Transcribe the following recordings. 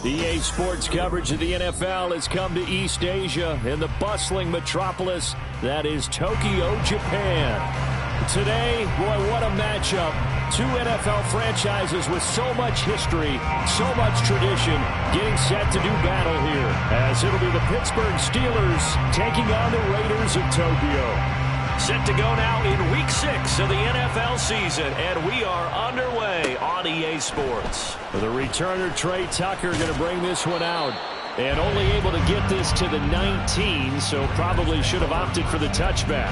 EA Sports coverage of the NFL has come to East Asia in the bustling metropolis that is Tokyo, Japan. Today, boy, what a matchup. Two NFL franchises with so much history, so much tradition, getting set to do battle here, as it'll be the Pittsburgh Steelers taking on the Raiders of Tokyo. Set to go now in Week 6 of the NFL season, and we are underway on EA Sports. The returner, Trey Tucker, going to bring this one out, and only able to get this to the 19, so probably should have opted for the touchback.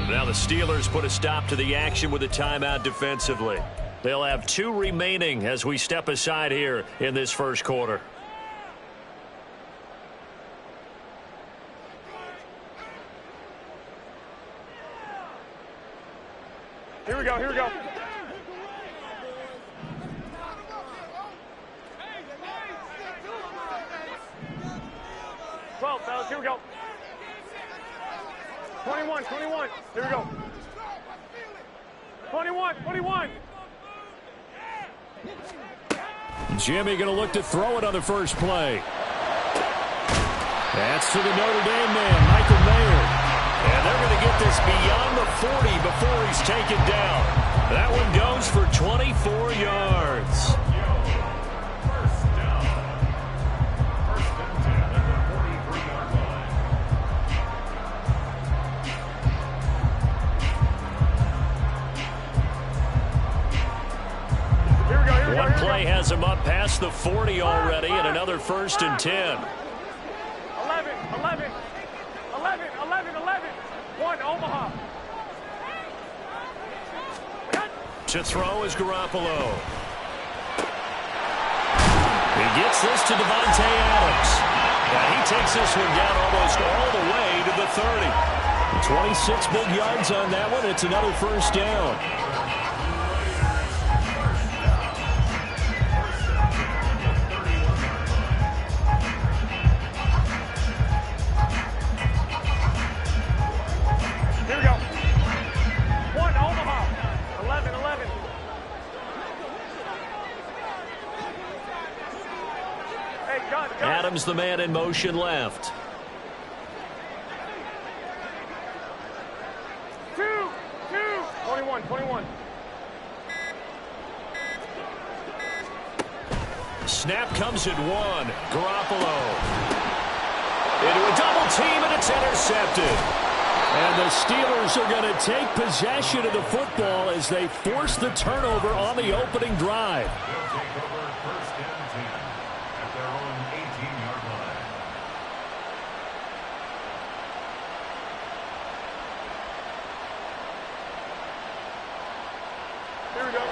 Now the Steelers put a stop to the action with a timeout defensively. They'll have 2 remaining as we step aside here in this first quarter. Here we go, here we go. Fellas, here we go. 21, here we go. 21. Jimmy going to look to throw it on the first play. That's to the Notre Dame man, Michael Mayer. And they're going to get this beyond the 40 before he's taken down. That one goes for 24 yards. One play has him up past the 40 already, and another 1st and 10. 11. 1, Omaha. To throw is Garoppolo. He gets this to Devontae Adams. And he takes this one down almost all the way to the 30. 26 big yards on that one. It's another 1st down. Adams, the man in motion left. 21. Snap comes at 1. Garoppolo. Into a double team, and it's intercepted. And the Steelers are going to take possession of the football as they force the turnover on the opening drive. Here we go.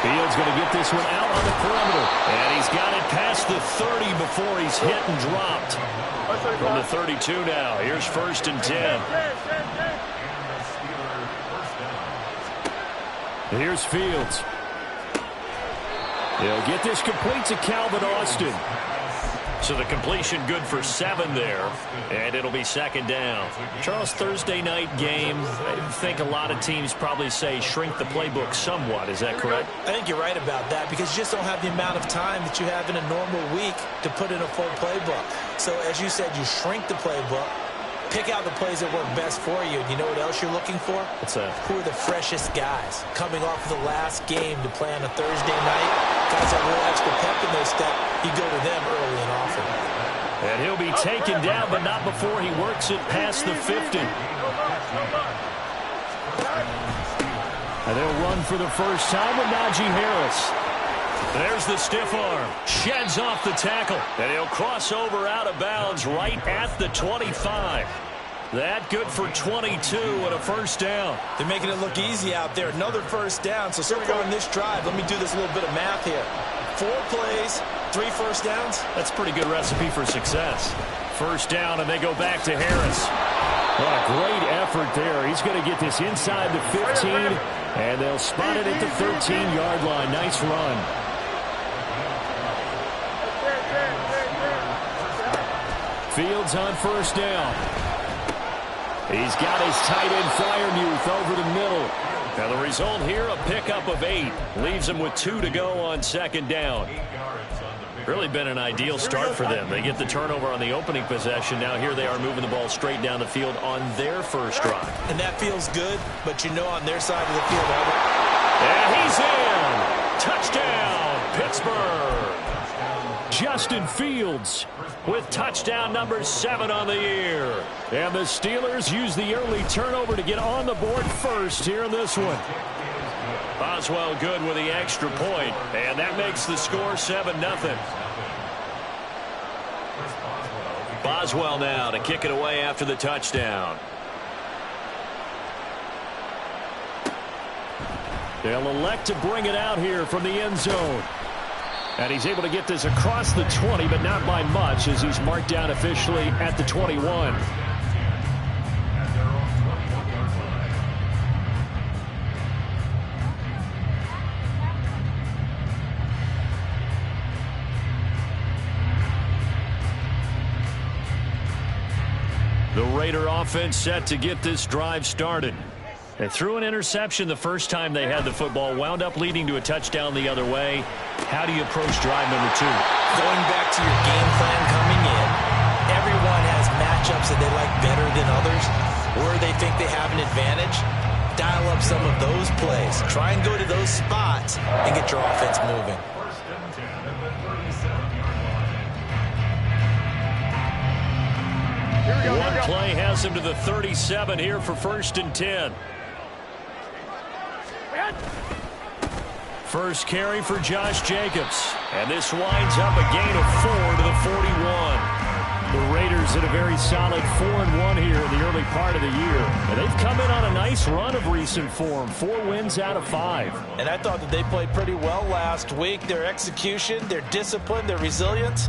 Fields going to get this one out on the perimeter. And he's got it past the 30 before he's hit and dropped. From the 32 now. Here's 1st and 10. Here's Fields. He'll get this complete to Calvin Austin. So the completion good for 7 there, and it'll be 2nd down. Charles, Thursday night game, I think a lot of teams probably say shrink the playbook somewhat. Is that correct? I think you're right about that because you just don't have the amount of time that you have in a normal week to put in a full playbook. So as you said, you shrink the playbook, pick out the plays that work best for you. And you know what else you're looking for? What's that? Who are the freshest guys coming off of the last game to play on a Thursday night? Guys have a little extra pep in their step. You go to them early and often. And he'll be taken down, but not before he works it past the 50. And they'll run for the first time with Najee Harris. There's the stiff arm. Sheds off the tackle. And he'll cross over out of bounds right at the 25. That good for 22 and a 1st down. They're making it look easy out there. Another 1st down. So far in this drive, let me do this little bit of math here. 4 plays, 3 first downs. That's a pretty good recipe for success. First down, and they go back to Harris. What a great effort there. He's going to get this inside the 15, and they'll spot it at the 13-yard line. Nice run. Fields on first down. He's got his tight end Freiermuth over the middle. Now the result here, a pickup of 8. Leaves them with 2 to go on second down. Really been an ideal start for them. They get the turnover on the opening possession. Now here they are moving the ball straight down the field on their first drive. And that feels good, but you know on their side of the field. And he's in. Touchdown, Pittsburgh. Justin Fields with touchdown number 7 on the year. And the Steelers use the early turnover to get on the board first here in this one. Boswell good with the extra point, and that makes the score 7-0. Boswell now to kick it away after the touchdown. They'll elect to bring it out here from the end zone. And he's able to get this across the 20, but not by much, as he's marked down officially at the 21. The Raider offense set to get this drive started. They threw an interception the first time they had the football, wound up leading to a touchdown the other way. How do you approach drive number 2? Going back to your game plan coming in, everyone has matchups that they like better than others, where they think they have an advantage. Dial up some of those plays. Try and go to those spots and get your offense moving. One play has him to the 37 here for 1st and 10. First carry for Josh Jacobs. And this winds up a gain of 4 to the 41. The Raiders had a very solid 4-1 here in the early part of the year. And they've come in on a nice run of recent form. 4 wins out of 5. And I thought that they played pretty well last week. Their execution, their discipline, their resilience,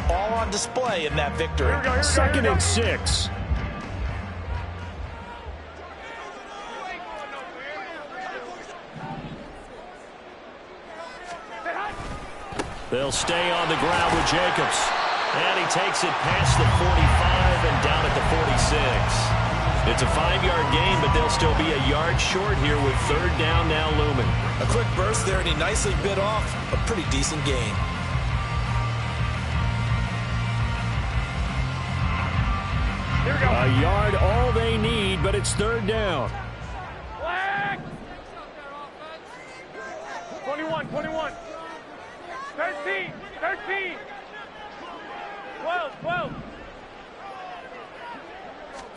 all on display in that victory. 2nd and 6. They'll stay on the ground with Jacobs. And he takes it past the 45 and down at the 46. It's a 5-yard gain, but they'll still be a yard short here with 3rd down now looming. A quick burst there, and he nicely bit off a pretty decent gain. A yard all they need, but it's 3rd down. Flag! 21, 21. 13, 13. 12, 12.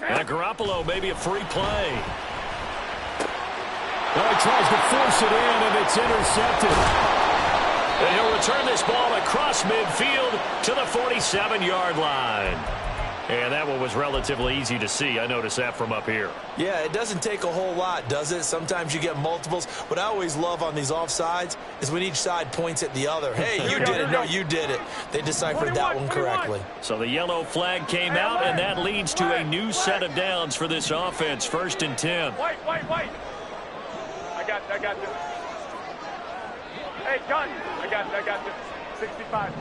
And Garoppolo, maybe a free play. Well, he tries to force it in, and it's intercepted. And he'll return this ball across midfield to the 47-yard line. And that one was relatively easy to see. I noticed that from up here. Yeah, it doesn't take a whole lot, does it? Sometimes you get multiples. What I always love on these offsides is when each side points at the other. Hey, you did it. No, you did it. They deciphered that one correctly. So the yellow flag came out, and that leads to a new set of downs for this offense. 1st and 10. White. I got this. Hey, John, I got this. 65.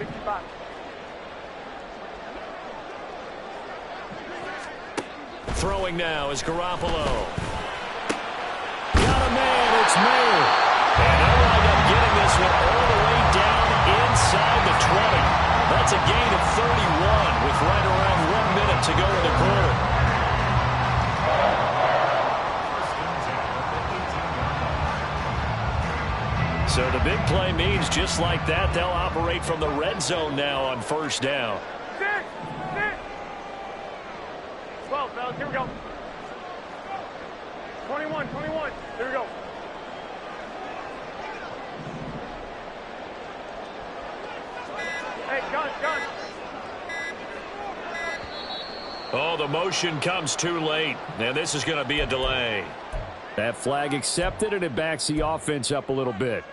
Throwing now is Garoppolo. Got a man, it's Mayer. And they'll wind up getting this one all the way down inside the 20. That's a gain of 31 with right around 1 minute to go in the quarter. So the big play means just like that, they'll operate from the red zone now on 1st down. 12, fellas, here we go. 21, here we go. Hey, gun. Oh, the motion comes too late, and this is going to be a delay. That flag accepted, and it backs the offense up a little bit.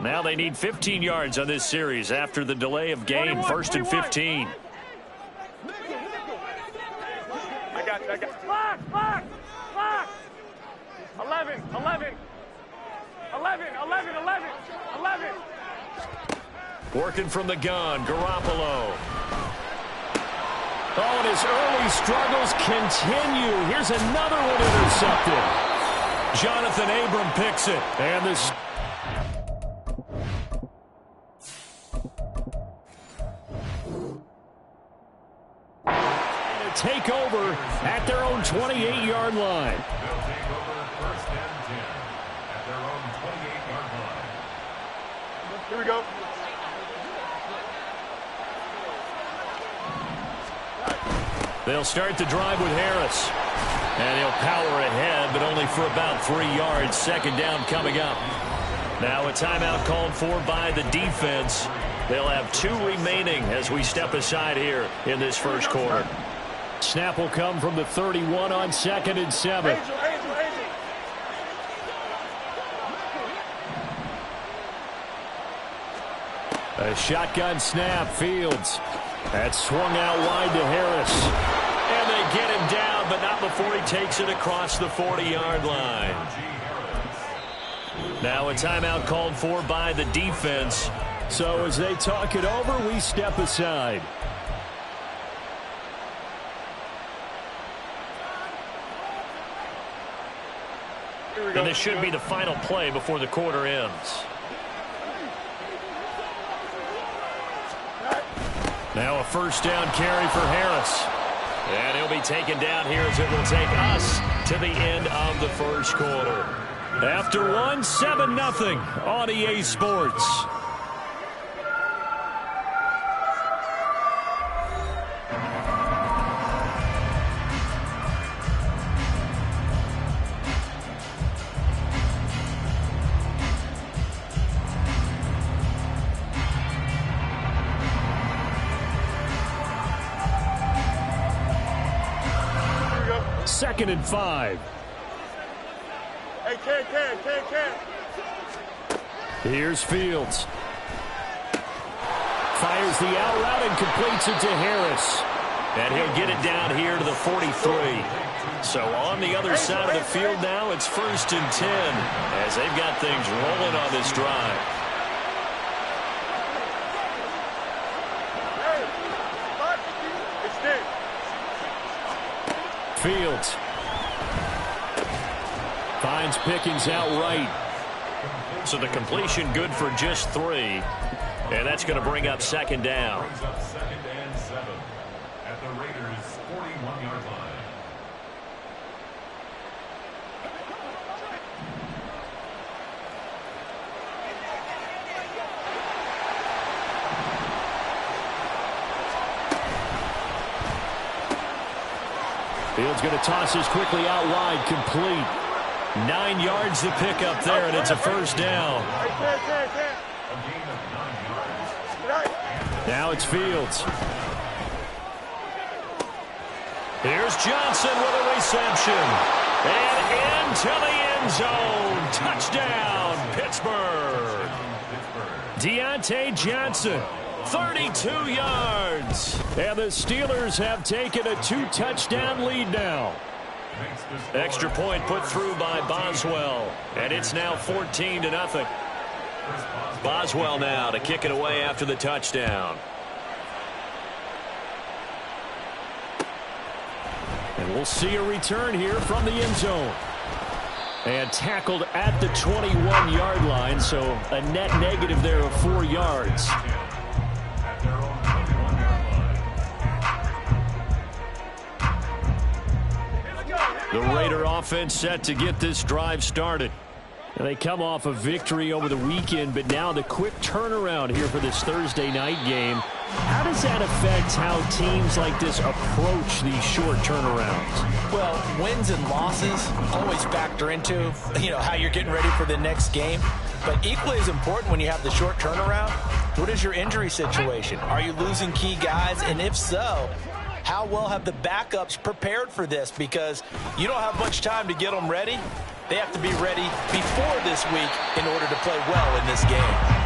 Now they need 15 yards on this series after the delay of game. 1st and 15. I got you. Block! 11. Working from the gun, Garoppolo. Oh, and his early struggles continue. Here's another one intercepted. Jonathan Abram picks it. And this... take over at their own 28-yard line. They'll take over 1st and 10 at their own 28-yard line. Here we go. They'll start the drive with Harris. And he'll power ahead, but only for about 3 yards. 2nd down coming up. Now a timeout called for by the defense. They'll have 2 remaining as we step aside here in this first quarter. Snap will come from the 31 on 2nd and 7. A shotgun snap, Fields. That's swung out wide to Harris. And they get him down, but not before he takes it across the 40-yard line. Now a timeout called for by the defense. So as they talk it over, we step aside. And this should be the final play before the quarter ends. Now a 1st down carry for Harris. And he'll be taken down here as it will take us to the end of the first quarter. After one, 7-0 on EA Sports. Second and 5. Hey, Ken. Here's Fields. Fires the out route and completes it to Harris. And he'll get it down here to the 43. So on the other side of the field now, it's 1st and 10 as they've got things rolling on this drive. Fields finds Pickens outright. So the completion good for just 3. And that's going to bring up 2nd down. Brings up 2nd and 7 at the Raiders' 41-yard line. Fields going to toss this quickly out wide, complete. 9 yards to pick up there, and it's a 1st down. Now it's Fields. Here's Johnson with a reception. And into the end zone. Touchdown, Pittsburgh. Deontay Johnson. 32 yards. And the Steelers have taken a 2-touchdown lead now. Extra point put through by Boswell. And it's now 14-0. Boswell now to kick it away after the touchdown. And we'll see a return here from the end zone. And tackled at the 21-yard line, so a net negative there of 4 yards. The Raider offense set to get this drive started. And they come off a victory over the weekend, but now the quick turnaround here for this Thursday night game. How does that affect how teams like this approach these short turnarounds? Well, wins and losses always factor into, how you're getting ready for the next game. But equally as important when you have the short turnaround, what is your injury situation? Are you losing key guys? And if so, how well have the backups prepared for this? Because you don't have much time to get them ready. They have to be ready before this week in order to play well in this game.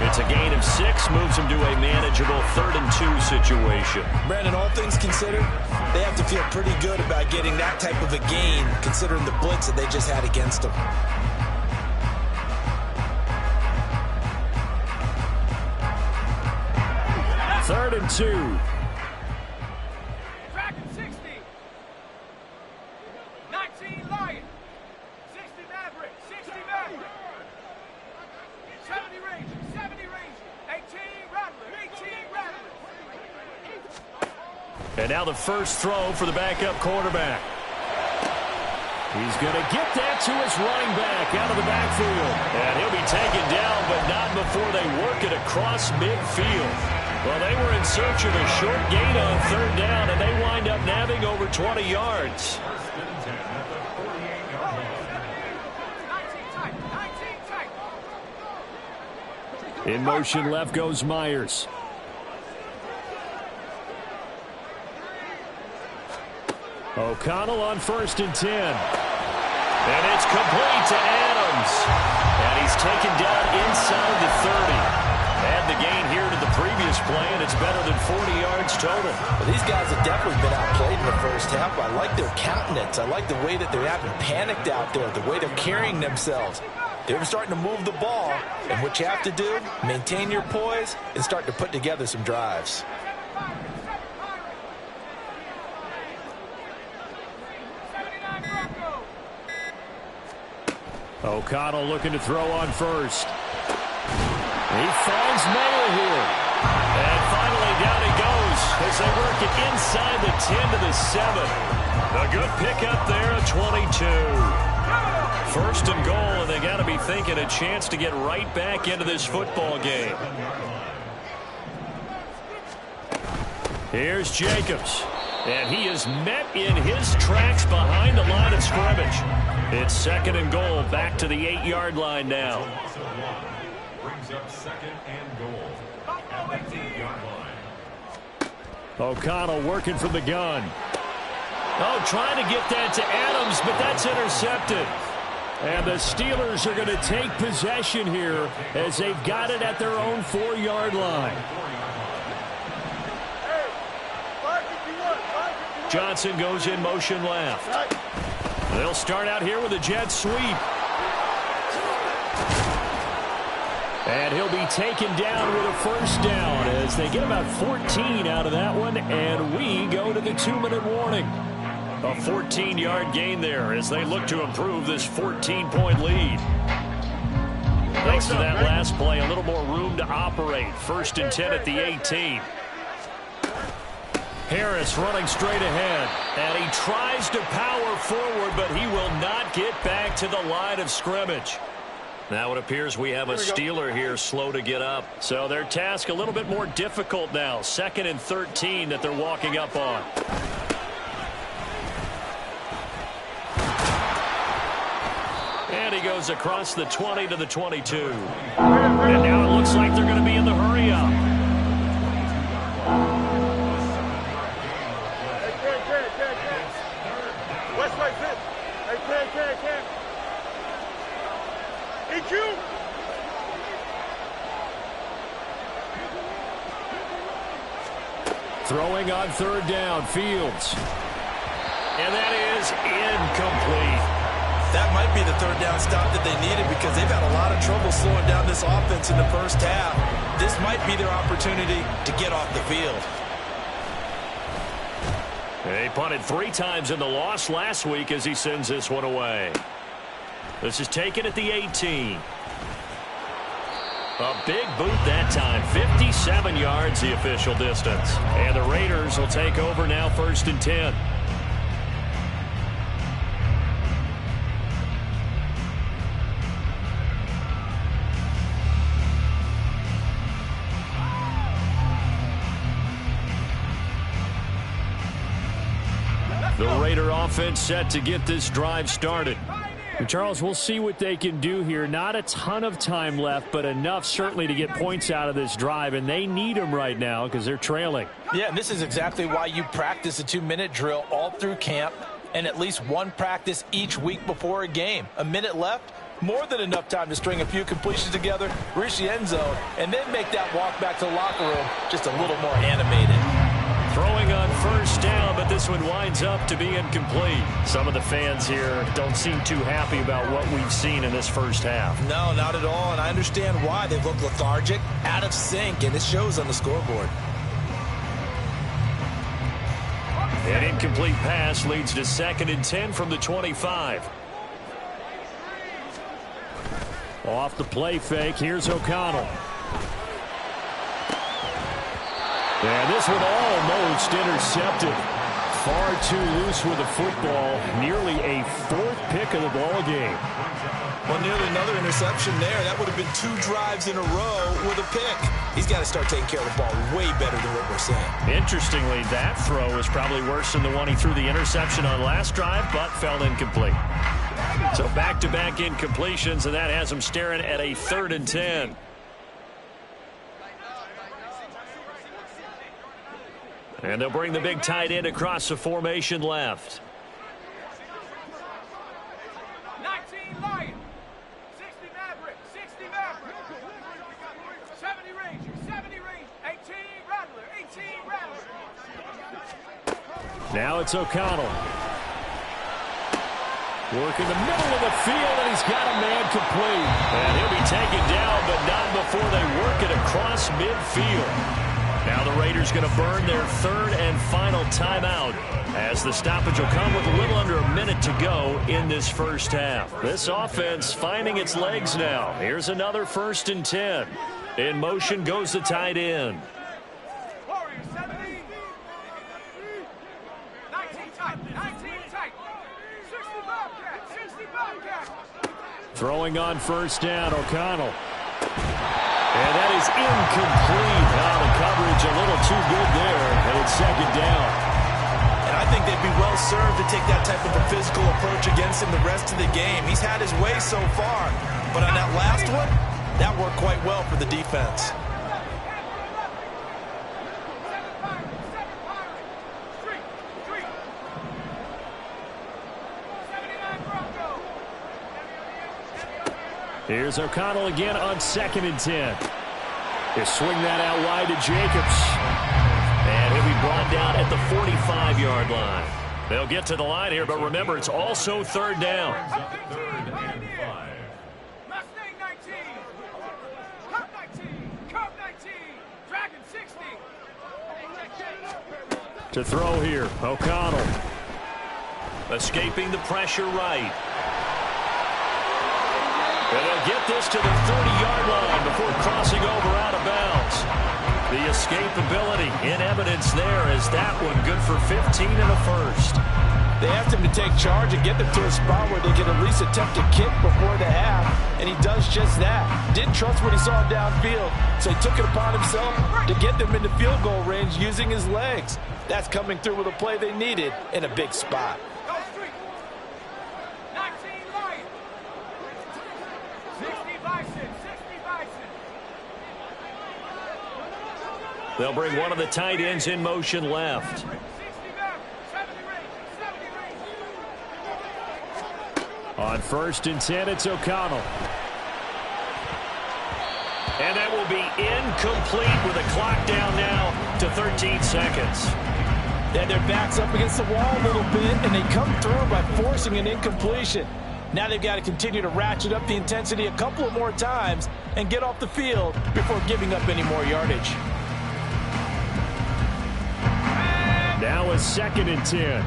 It's a gain of 6, moves them to a manageable 3rd and 2 situation. Brandon, all things considered, they have to feel pretty good about getting that type of a gain, considering the blitz that they just had against them. Third and 2. Tracking 60. 19 Lion. 60 Maverick. 60 Maverick. 70 Ranger. 70 Ranger. 18 Rattler. 18 Rattler. And now the first throw for the backup quarterback. He's going to get that to his running back out of the backfield. And he'll be taken down, but not before they work it across midfield. Well, they were in search of a short gain on 3rd down, and they wind up nabbing over 20 yards. In motion left goes Myers. O'Connell on 1st and 10. And it's complete to Adams. And he's taken down inside the 30. Add the gain here to the previous play, and it's better than 40 yards total. Well, these guys have definitely been outplayed in the first half. I like their countenance. I like the way that they haven't panicked out there, the way they're carrying themselves. They're starting to move the ball, and what you have to do, maintain your poise and start to put together some drives. O'Connell looking to throw on 1st. He finds Mayer here. And finally down he goes as they work it inside the 10 to the 7. A good pickup there at 22. 1st and goal, and they got to be thinking a chance to get right back into this football game. Here's Jacobs. And he is met in his tracks behind the line of scrimmage. It's 2nd and goal, back to the 8-yard line now. Brings up 2nd and goal at the 8-yard line. O'Connell working from the gun. Oh, trying to get that to Adams, but that's intercepted. And the Steelers are going to take possession here as they've got it at their own 4-yard line. Johnson goes in motion left. They'll start out here with a jet sweep. And he'll be taken down with a 1st down as they get about 14 out of that one, and we go to the 2-minute warning. A 14-yard gain there as they look to improve this 14-point lead. Thanks to that last play, a little more room to operate. 1st and 10 at the 18. Harris running straight ahead, and he tries to power forward, but he will not get back to the line of scrimmage. Now it appears we have a Steeler here slow to get up. So their task a little bit more difficult now. 2nd and 13 that they're walking up on. And he goes across the 20 to the 22. And now it looks like they're going to be in the hurry up. Throwing on 3rd down, Fields. And that is incomplete. That might be the 3rd down stop that they needed because they've had a lot of trouble slowing down this offense in the first half. This might be their opportunity to get off the field. He punted 3 times in the loss last week as he sends this one away. This is taken at the 18. A big boot that time. 57 yards the official distance. And the Raiders will take over now 1st and 10. The Raider offense set to get this drive started. And Charles, we'll see what they can do here. Not a ton of time left, but enough certainly to get points out of this drive, and they need them right now because they're trailing. Yeah, and this is exactly why you practice a 2-minute drill all through camp and at least one practice each week before a game. A minute left, more than enough time to string a few completions together, reach the end zone, and then make that walk back to the locker room just a little more animated. Throwing on first down, but this one winds up to be incomplete. Some of the fans here don't seem too happy about what we've seen in this first half. No, not at all, and I understand why. They look lethargic, out of sync, and it shows on the scoreboard. An incomplete pass leads to 2nd and 10 from the 25. Off the play fake, here's O'Connell. And this one almost intercepted. Far too loose with the football. Nearly a 4th pick of the ball game. Well, nearly another interception there. That would have been 2 drives in a row with a pick. He's got to start taking care of the ball way better than what we're saying. Interestingly, that throw was probably worse than the one he threw the interception on last drive, but fell incomplete. So back-to-back incompletions, and that has him staring at a 3rd and 10. And they'll bring the big tight end across the formation left. 19 Lion, 60 Maverick, 60 Maverick, 70 Ranger, 70 Ranger, 18 Rattler, 18 Rattler. Now it's O'Connell. Working the middle of the field, and he's got a man complete. And he'll be taken down, but not before they work it across midfield. Now the Raiders going to burn their 3rd and final timeout as the stoppage will come with a little under a minute to go in this first half. This offense finding its legs now. Here's another 1st and 10. In motion goes the tight end. Warriors 70, 19 tight, 19 tight, 60 Bobcat, 60 Bobcat. Throwing on first down, O'Connell. And that is incomplete. Now the coverage a little too good there, and it's 2nd down. And I think they'd be well served to take that type of a physical approach against him the rest of the game. He's had his way so far, but on that last one, that worked quite well for the defense. Here's O'Connell again on 2nd and 10. He'll swing that out wide to Jacobs. And he'll be brought down at the 45-yard line. They'll get to the line here, but remember, it's also 3rd down. 3rd and 5. Mustang 19, Cub 19, Cub 19, Dragon 60. To throw here, O'Connell. Escaping the pressure right. And they'll get this to the 30-yard line before crossing over out of bounds. The escapability in evidence there as that one good for 15 and a 1st. They asked him to take charge and get them to a spot where they can at least attempt a kick before the half, and he does just that. Didn't trust what he saw downfield, so he took it upon himself to get them into field goal range using his legs. That's coming through with a play they needed in a big spot. They'll bring one of the tight ends in motion left. On 1st and 10, it's O'Connell. And that will be incomplete with a clock down now to 13 seconds. And their back's up against the wall a little bit, and they come through by forcing an incompletion. Now they've got to continue to ratchet up the intensity a couple of more times and get off the field before giving up any more yardage. Now a 2nd and 10.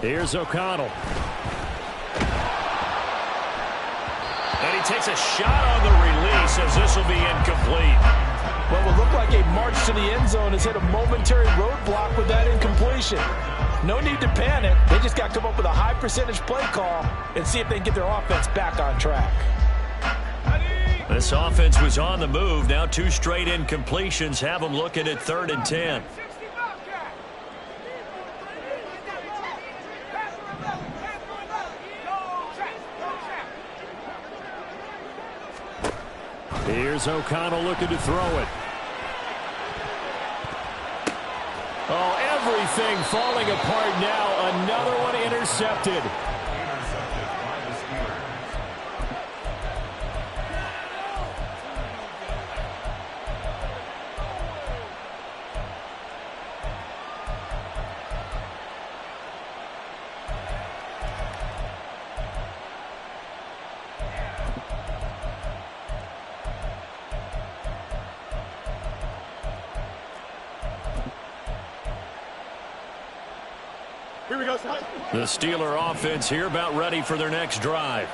Here's O'Connell. And he takes a shot on the release as this will be incomplete. What will look like a march to the end zone has hit a momentary roadblock with that incompletion. No need to panic. They just got to come up with a high percentage play call and see if they can get their offense back on track. This offense was on the move. Now 2 straight incompletions have them looking at 3rd and 10. Here's O'Connell looking to throw it. Oh, everything falling apart now. Another one intercepted. Intercepted by the Steelers. Here we go, son. The Steeler offense here about ready for their next drive.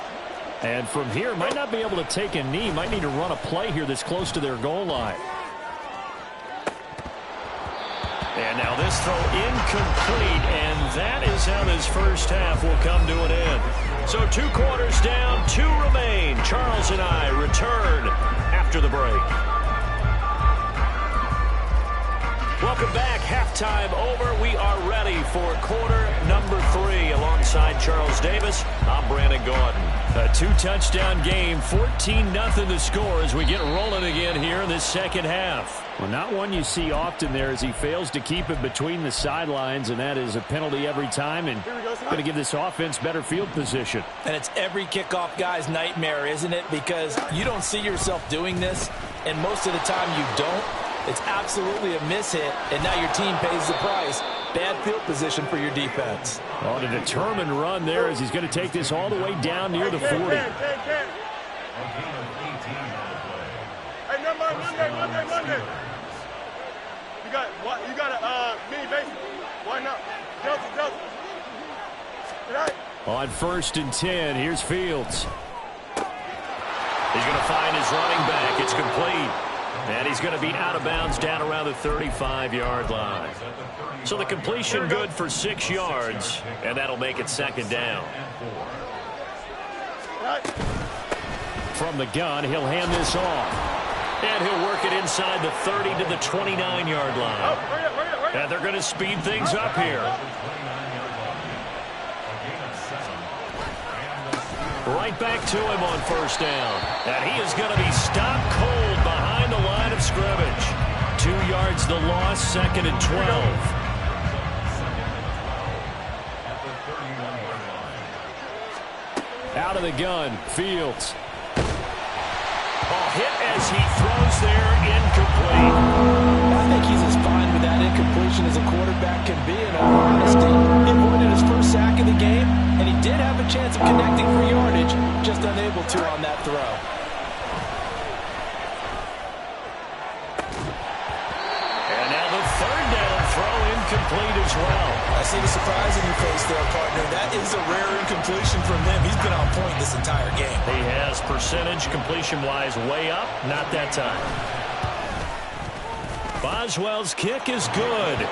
And from here, might not be able to take a knee. Might need to run a play here that's close to their goal line. And now this throw incomplete, and that is how this first half will come to an end. So 2 quarters down, 2 remain. Charles and I return after the break. Welcome back. Halftime over. We are ready for quarter number 3. Alongside Charles Davis, I'm Brandon Gaudin. A 2-touchdown game, 14-0 the score as we get rolling again here in this second half. Well, not one you see often there as he fails to keep it between the sidelines, and that is a penalty every time, and going to give this offense better field position. And it's every kickoff guy's nightmare, isn't it? Because you don't see yourself doing this, and most of the time you don't. It's absolutely a mishit, and now your team pays the price. Bad field position for your defense. On a determined run there as he's going to take this all the way down near the 40. A gain of 18 on the play. Hey, never mind, Monday. You got a mini base. Why not? Delta. Right. On 1st and 10, here's Fields. He's going to find his running back. It's complete. And he's going to be out of bounds down around the 35-yard line. So the completion good for 6 yards, and that'll make it 2nd down. From the gun, he'll hand this off. And he'll work it inside the 30 to the 29-yard line. And they're going to speed things up here. Right back to him on 1st down. And he is going to be stopped cold behind the line of scrimmage. 2 yards the loss, 2nd and 12. Out of the gun, Fields. Hit as he throws there, incomplete. I think he's as fine with that incompletion as a quarterback can be, in all honesty. He avoided his first sack of the game, and he did have a chance of connecting for yardage, just unable to on that throw. And now the 3rd down throw incomplete as well. I see the surprise in your face there, partner. That is a rare incompletion from him. He's been on point this entire game. He has percentage completion-wise way up. Not that time. Boswell's kick is good.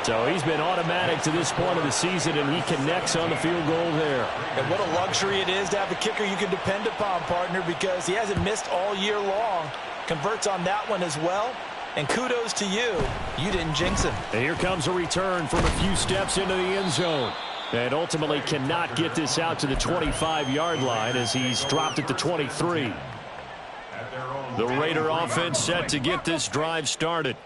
So he's been automatic to this point of the season, and he connects on the field goal there. And what a luxury it is to have a kicker you can depend upon, partner, because he hasn't missed all year long. Converts on that one as well. And kudos to you. You didn't jinx him. And here comes a return from a few steps into the end zone. And ultimately cannot get this out to the 25-yard line as he's dropped at the 23. The Raider offense set to get this drive started.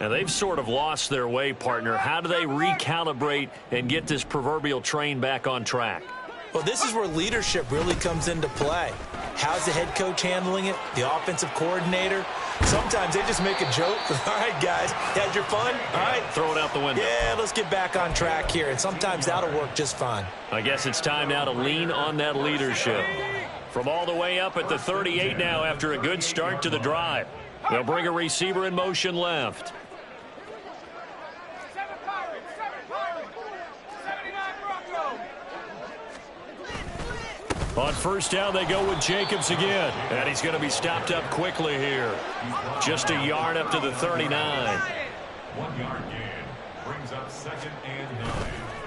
Now, they've sort of lost their way, partner. How do they recalibrate and get this proverbial train back on track? Well, this is where leadership really comes into play. How's the head coach handling it? The offensive coordinator? Sometimes they just make a joke. All right, guys, you had your fun? All right. Throw it out the window. Yeah, let's get back on track here. And sometimes that'll work just fine. I guess it's time now to lean on that leadership. From all the way up at the 38 now after a good start to the drive. They'll bring a receiver in motion left. On 1st down, they go with Jacobs again. And he's going to be stopped up quickly here. Just a yard up to the 39. 1 yard gain brings up 2nd and 9.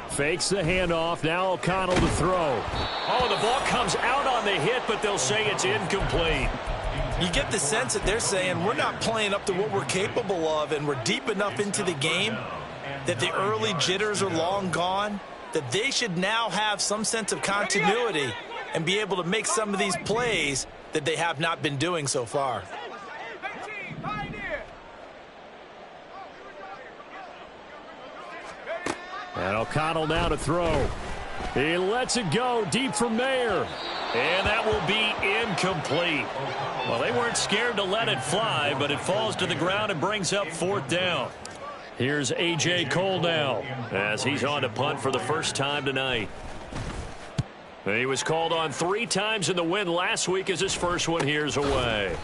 Fakes the handoff. Now O'Connell to throw. Oh, the ball comes out on the hit, but they'll say it's incomplete. You get the sense that they're saying we're not playing up to what we're capable of, and we're deep enough into the game that the early jitters are long gone, that they should now have some sense of continuity and be able to make some of these plays that they have not been doing so far. And O'Connell now to throw. He lets it go deep for Mayer. And that will be incomplete. Well, they weren't scared to let it fly, but it falls to the ground and brings up 4th down. Here's A.J. Cole now as he's on to punt for the first time tonight. He was called on 3 times in the win last week as his first one here's away.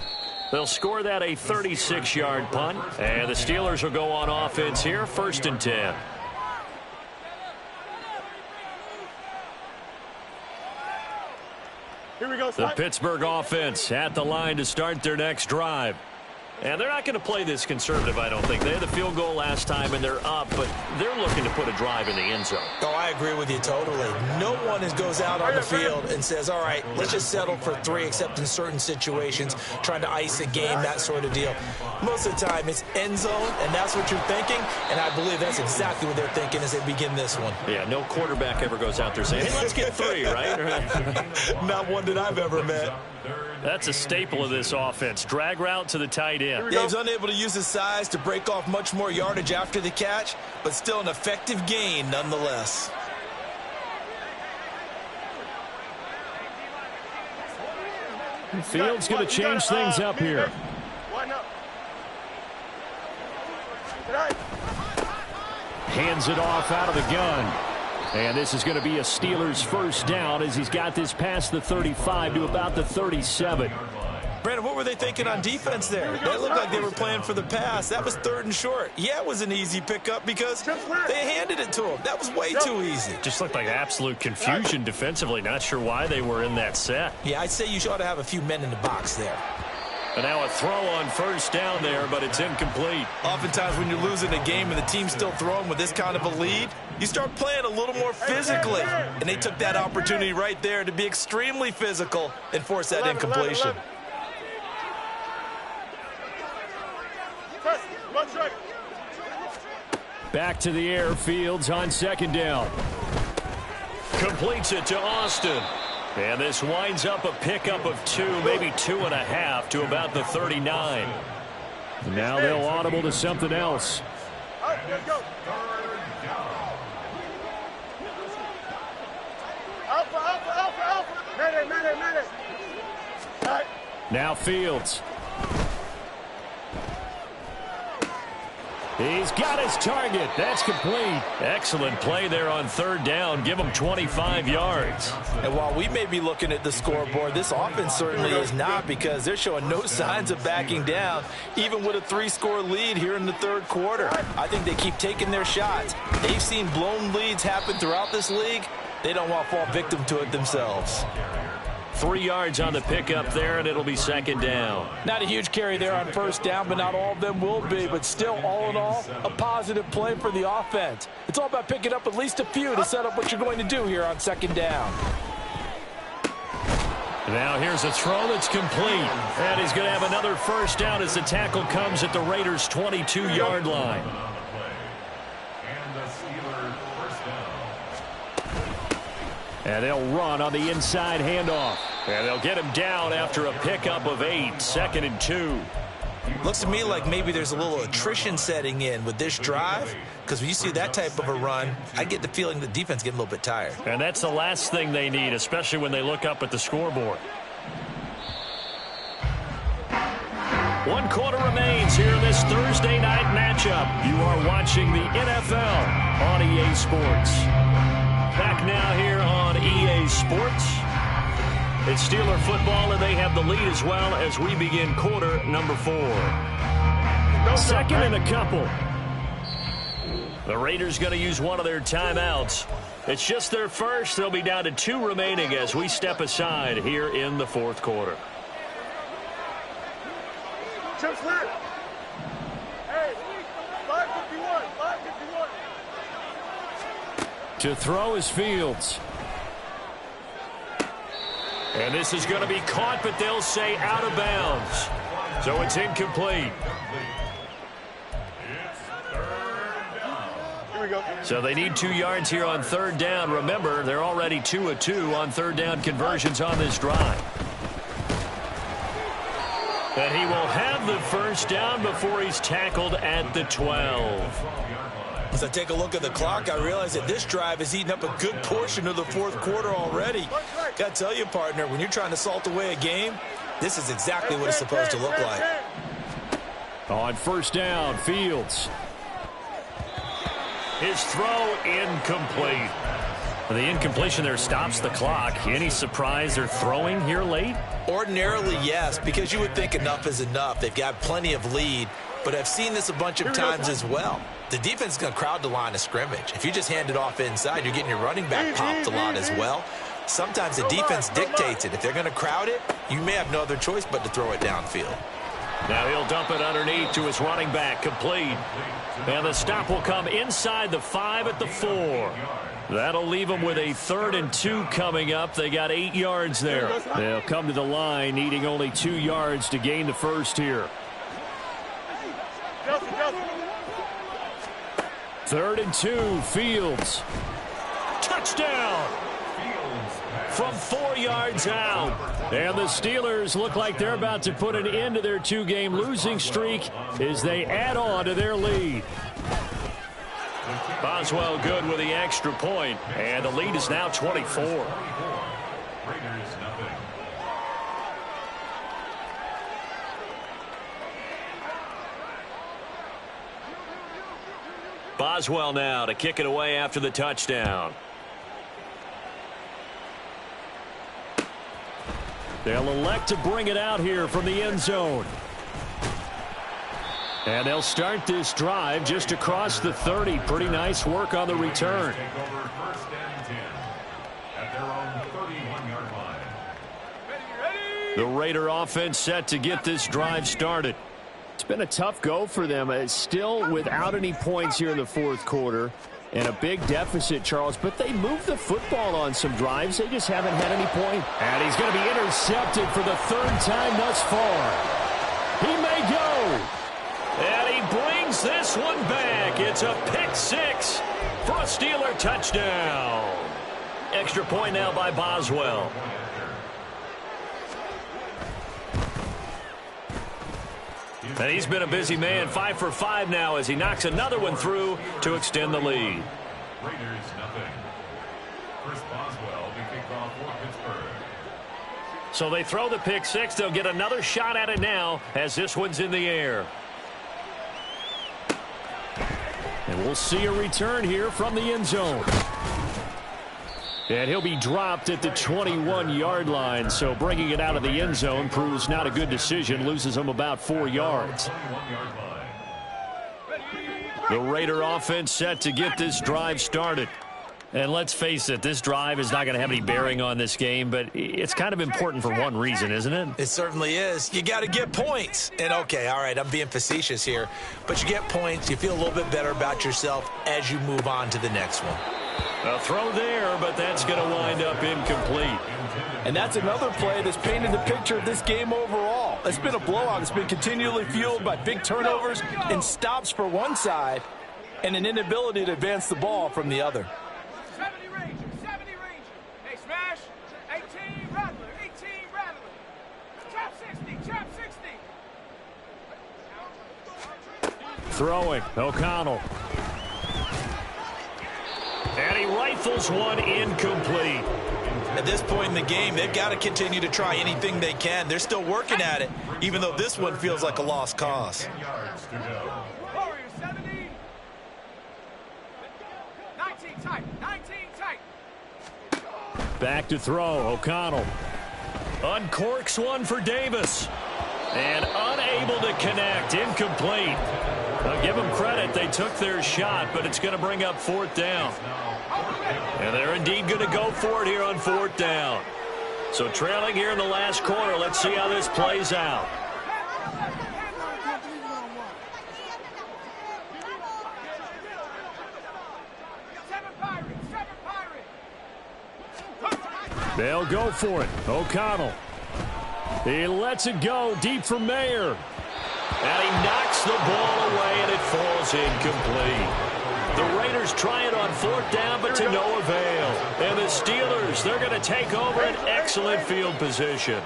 They'll score that a 36-yard punt, and the Steelers will go on offense here, 1st and 10. Here we go. The Pittsburgh offense at the line to start their next drive. And they're not going to play this conservative, I don't think. They had the field goal last time, and they're up, but they're looking to put a drive in the end zone. Oh, I agree with you totally. No one goes out on the field and says, all right, let's just settle for 3, except in certain situations, trying to ice a game, that sort of deal. Most of the time, it's end zone, and that's what you're thinking, and I believe that's exactly what they're thinking as they begin this one. Yeah, no quarterback ever goes out there saying, hey, let's get 3, right? Not one that I've ever met. That's a staple of this offense. Drag route to the tight end. Yeah, he's unable to use his size to break off much more yardage after the catch, but still an effective gain nonetheless. Fields going to change things up here. Hands it off out of the gun. And this is going to be a Steelers first down as he's got this past the 35 to about the 37. Brandon, what were they thinking on defense there? They looked like they were playing for the pass. That was 3rd and short. Yeah, it was an easy pickup because they handed it to him. That was way too easy. Just looked like absolute confusion defensively. Not sure why they were in that set. Yeah, I'd say you ought to have a few men in the box there. And now a throw on first down there, but it's incomplete. Oftentimes when you're losing a game and the team's still throwing with this kind of a lead, you start playing a little more physically. And they took that opportunity right there to be extremely physical and force that incompletion. Back to the air, Fields on 2nd down. Completes it to Austin. And this winds up a pickup of 2, maybe 2.5 to about the 39. Now they'll audible to something else. Now Fields. He's got his target. That's complete. Excellent play there on 3rd down. Give him 25 yards. And while we may be looking at the scoreboard, this offense certainly is not, because they're showing no signs of backing down, even with a 3-score lead here in the 3rd quarter. I think they keep taking their shots. They've seen blown leads happen throughout this league. They don't want to fall victim to it themselves. 3 yards on the pickup there, and it'll be 2nd down. Not a huge carry there on first down, but not all of them will be. But still, all in all, a positive play for the offense. It's all about picking up at least a few to set up what you're going to do here on 2nd down. Now here's a throw that's complete. And he's going to have another first down as the tackle comes at the Raiders' 22-yard line. And they'll run on the inside handoff. And they'll get him down after a pickup of 8, 2nd and 2. Looks to me like maybe there's a little attrition setting in with this drive, because when you see that type of a run, I get the feeling the defense getting a little bit tired. And that's the last thing they need, especially when they look up at the scoreboard. 1 quarter remains here in this Thursday night matchup. You are watching the NFL on EA Sports. Back now here on EA Sports. It's Steeler football, and they have the lead as well as we begin quarter number 4. 2nd and a couple. The Raiders going to use one of their timeouts. It's just their first. They'll be down to 2 remaining as we step aside here in the 4th quarter. Hey, 551, 551. To throw is Fields. And this is going to be caught, but they'll say out of bounds. So it's incomplete. Here we go. So they need 2 yards here on 3rd down. Remember, they're already 2 of 2 on 3rd down conversions on this drive. And he will have the first down before he's tackled at the 12. As I take a look at the clock, I realize that this drive has eaten up a good portion of the fourth quarter already. Got to tell you, partner, when you're trying to salt away a game, this is exactly what it's supposed to look like. On first down, Fields. His throw incomplete. The incompletion there stops the clock. Any surprise they're throwing here late? Ordinarily, yes, because you would think enough is enough. They've got plenty of lead, but I've seen this a bunch of times as well. The defense is going to crowd the line of scrimmage. If you just hand it off inside, you're getting your running back popped a lot as well. Sometimes the defense dictates it. If they're going to crowd it, you may have no other choice but to throw it downfield. Now he'll dump it underneath to his running back, complete. And the stop will come inside the 5 at the 4. That'll leave them with a 3rd and 2 coming up. They got 8 yards there. They'll come to the line, needing only 2 yards to gain the first here. 3rd and 2, Fields. Touchdown! From 4 yards out. And the Steelers look like they're about to put an end to their 2-game losing streak as they add on to their lead. Boswell good with the extra point, and the lead is now 24. Raiders nothing. Boswell now to kick it away after the touchdown. They'll elect to bring it out here from the end zone. And they'll start this drive just across the 30. Pretty nice work on the return. Take over first and 10 at their own 31-yard line. The Raider offense set to get this drive started. It's been a tough go for them. It's still without any points here in the fourth quarter. And a big deficit, Charles. But they moved the football on some drives. They just haven't had any point. And he's going to be intercepted for the 3rd time thus far. He may go. And he brings this one back. It's a pick 6 for a Steeler touchdown. Extra point now by Boswell. And he's been a busy man, 5 for 5 now as he knocks another one through to extend the lead. Raiders nothing. Chris Boswell to kick off for Pittsburgh. So they throw the pick 6. They'll get another shot at it now as this one's in the air. And we'll see a return here from the end zone. And he'll be dropped at the 21-yard line. So bringing it out of the end zone proves not a good decision. Loses him about 4 yards. The Raider offense set to get this drive started. And let's face it, this drive is not going to have any bearing on this game, but it's kind of important for one reason, isn't it? It certainly is. You got to get points. And, okay, all right, I'm being facetious here. But you get points, you feel a little bit better about yourself as you move on to the next one. A throw there, but that's going to wind up incomplete. And that's another play that's painted the picture of this game overall. It's been a blowout. It's been continually fueled by big turnovers and stops for one side and an inability to advance the ball from the other. 70 range. Hey, smash. 18 rattler. Trap 60. Throwing, O'Connell. And he rifles one incomplete. At this point in the game, they've got to continue to try anything they can. They're still working at it, even though this one feels like a lost cause. 10 yards to go. Warriors 70. 19 tight. Back to throw, O'Connell. Uncorks one for Davis. And unable to connect, incomplete. I'll give them credit, they took their shot, but it's going to bring up 4th down. And they're indeed going to go for it here on 4th down. So trailing here in the last quarter, let's see how this plays out. They'll go for it. O'Connell. He lets it go deep for Mayer. And he knocks the ball away, and it falls incomplete. The Raiders try it on 4th down, but to no avail. And the Steelers, they're going to take over an excellent field position.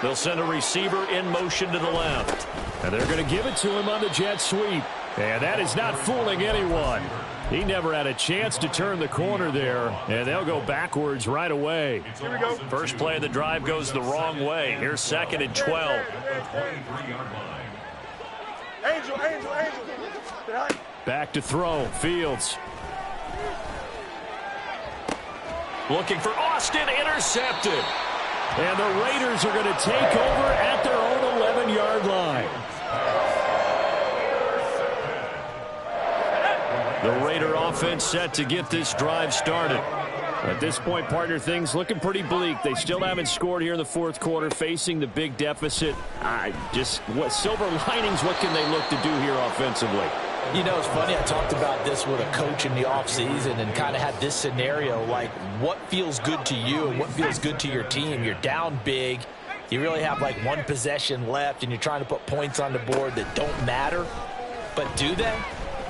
They'll send a receiver in motion to the left. And they're going to give it to him on the jet sweep. And that is not fooling anyone. He never had a chance to turn the corner there, and they'll go backwards right away. Here we go. First play of the drive goes the wrong way. Here's 2nd and 12. Angel. Back to throw. Fields. Looking for Austin. Intercepted. And the Raiders are going to take over at their own 11-yard line. The Raider offense set to get this drive started. At this point, partner, things looking pretty bleak. They still haven't scored here in the 4th quarter, facing the big deficit. What silver linings, what can they look to do here offensively? You know, it's funny. I talked about this with a coach in the offseason and kind of had this scenario, like what feels good to you and what feels good to your team. You're down big. You really have like one possession left, and you're trying to put points on the board that don't matter. But do they?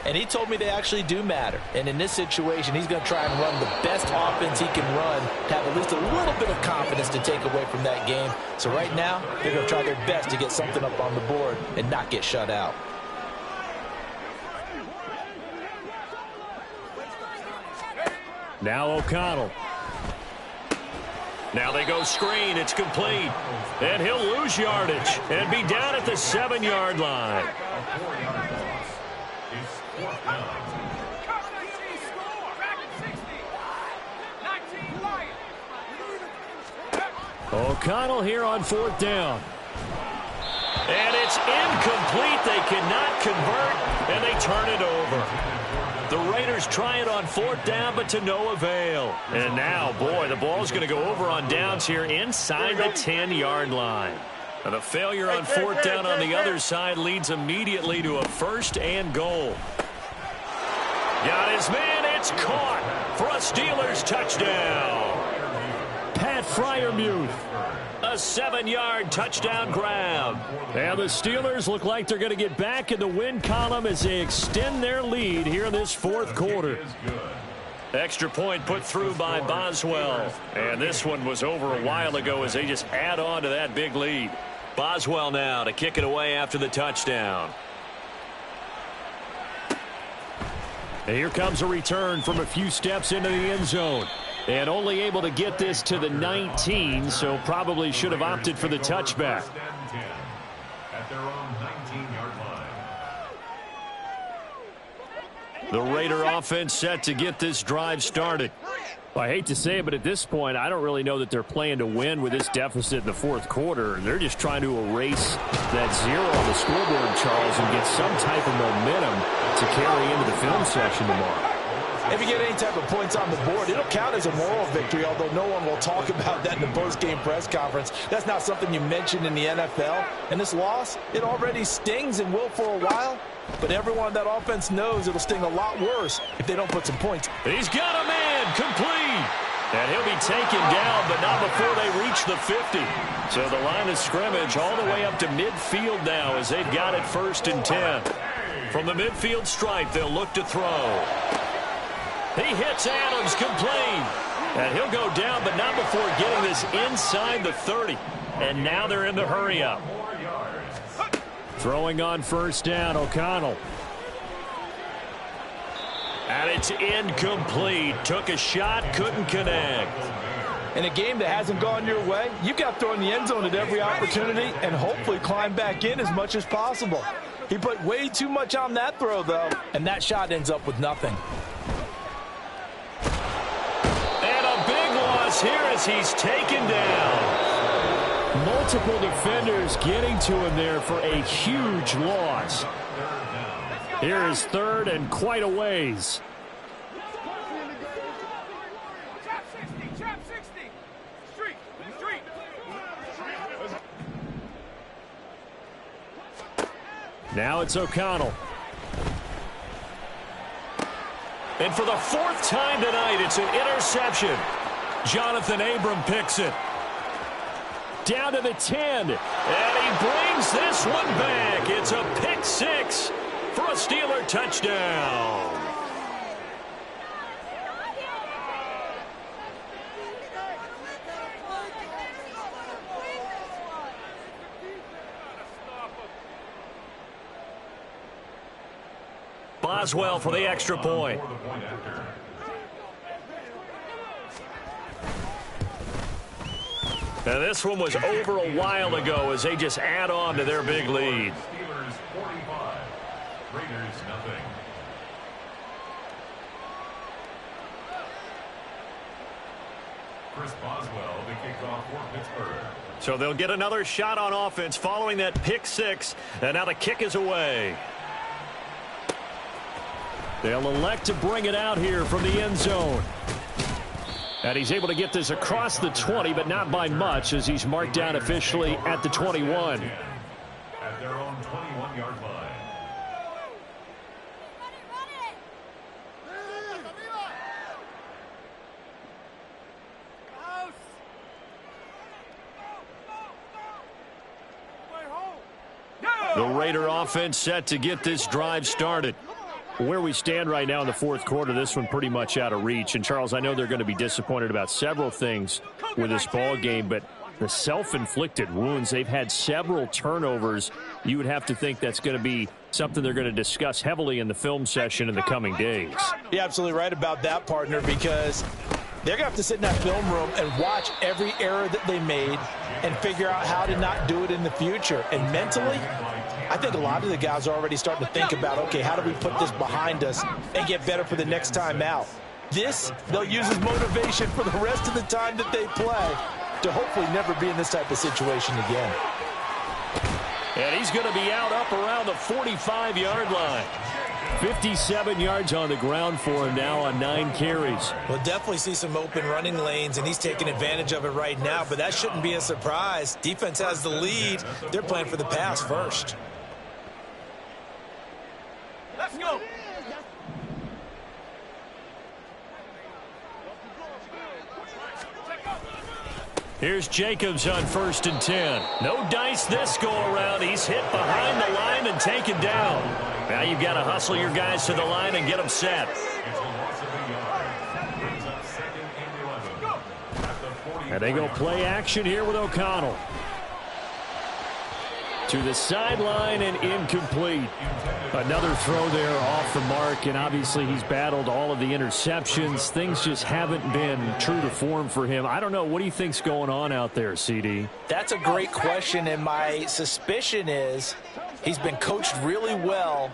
And he told me they actually do matter. And in this situation, he's going to try and run the best offense he can run to have at least a little bit of confidence to take away from that game. So right now, they're going to try their best to get something up on the board and not get shut out. Now O'Connell. Now they go screen. It's complete. And he'll lose yardage and be down at the 7-yard line. O'Connell here on 4th down. And it's incomplete. They cannot convert, and they turn it over. The Raiders try it on 4th down, but to no avail. And now, boy, the ball's going to go over on downs here inside the 10-yard line. And the failure on 4th down on the other side leads immediately to a 1st and goal. Got his man. It's caught for a Steelers touchdown. Pat Freiermuth. A 7-yard touchdown grab. And the Steelers look like they're going to get back in the win column as they extend their lead here in this 4th quarter. Extra point put through by Boswell. And this one was over a while ago as they just add on to that big lead. Boswell now to kick it away after the touchdown. And here comes a return from a few steps into the end zone. And only able to get this to the 19, so probably should have opted for the touchback. The Raider offense set to get this drive started. Well, I hate to say it, but at this point, I don't really know that they're playing to win with this deficit in the 4th quarter. They're just trying to erase that 0 on the scoreboard, Charles, and get some type of momentum to carry into the film session tomorrow. If you get any type of points on the board, it'll count as a moral victory, although no one will talk about that in the post-game press conference. That's not something you mentioned in the NFL. And this loss, it already stings and will for a while. But everyone on that offense knows it'll sting a lot worse if they don't put some points. He's got a man complete. And he'll be taken down, but not before they reach the 50. So the line of scrimmage all the way up to midfield now as they've got it 1st and 10. From the midfield stripe, they'll look to throw. He hits Adams complete. And he'll go down, but not before getting this inside the 30. And now they're in the hurry-up. Throwing on 1st down, O'Connell. And it's incomplete. Took a shot, couldn't connect. In a game that hasn't gone your way, you've got to throw in the end zone at every opportunity and hopefully climb back in as much as possible. He put way too much on that throw, though, and that shot ends up with nothing. And a big loss here as he's taken down. Multiple defenders getting to him there for a huge loss. Here is 3rd and quite a ways. Now it's O'Connell. And for the 4th time tonight, it's an interception. Jonathan Abram picks it. Down to the 10. And he brings this one back. It's a pick 6 for a Steeler touchdown. Boswell for the extra point. And this one was over a while ago as they just add on to their big lead. Steelers 45, Raiders nothing. Chris Boswell, the kickoff for Pittsburgh. So they'll get another shot on offense following that pick six. And now the kick is away. They'll elect to bring it out here from the end zone. And he's able to get this across the 20, but not by much as he's marked down officially at the 21. At their own 21-yard line. The Raider offense set to get this drive started. Where we stand right now in the fourth quarter, this one pretty much out of reach. And, Charles, I know they're going to be disappointed about several things with this ball game, but the self-inflicted wounds, they've had several turnovers. You would have to think that's going to be something they're going to discuss heavily in the film session in the coming days. You're absolutely right about that, partner, because they're going to have to sit in that film room and watch every error that they made and figure out how to not do it in the future. And mentally, I think a lot of the guys are already starting to think about, okay, how do we put this behind us and get better for the next time out? This, they'll use as motivation for the rest of the time that they play to hopefully never be in this type of situation again. And he's going to be out up around the 45-yard line. 57 yards on the ground for him now on 9 carries. We'll definitely see some open running lanes, and he's taking advantage of it right now, but that shouldn't be a surprise. Defense has the lead. They're playing for the pass first. Let's go. Here's Jacobs on 1st and 10. No dice this go around. He's hit behind the line and taken down. Now you've got to hustle your guys to the line and get them set. And they go play action here with O'Connell. To the sideline and incomplete. Another throw there off the mark, and obviously he's battled all of the interceptions. Things just haven't been true to form for him. I don't know. What do you think's going on out there, CD? That's a great question, and my suspicion is he's been coached really well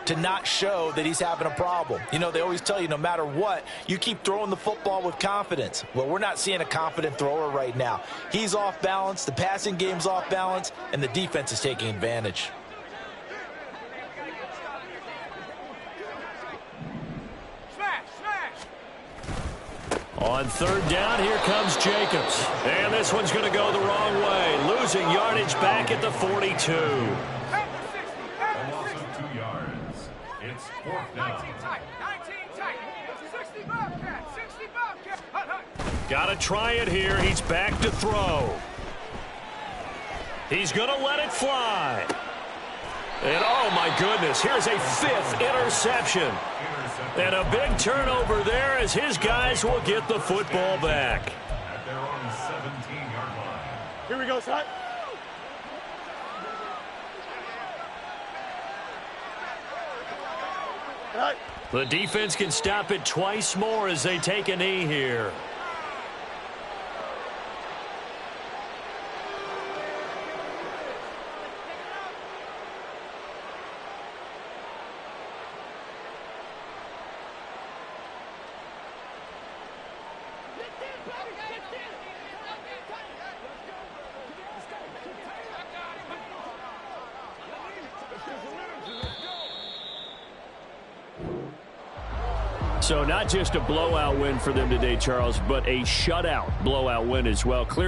to not show that he's having a problem. You know, they always tell you no matter what, you keep throwing the football with confidence. Well, we're not seeing a confident thrower right now. He's off balance, the passing game's off balance, and the defense is taking advantage. On 3rd down, here comes Jacobs. And this one's going to go the wrong way. Losing yardage back at the 42. It's 4th down. Got to try it here. He's back to throw. He's going to let it fly. And oh my goodness, here's a 5th interception. And a big turnover there as his guys will get the football back. At their own 17-yard line. Here we go, son. The defense can stop it twice more as they take a knee here. So not just a blowout win for them today, Charles, but a shutout blowout win as well. Clearly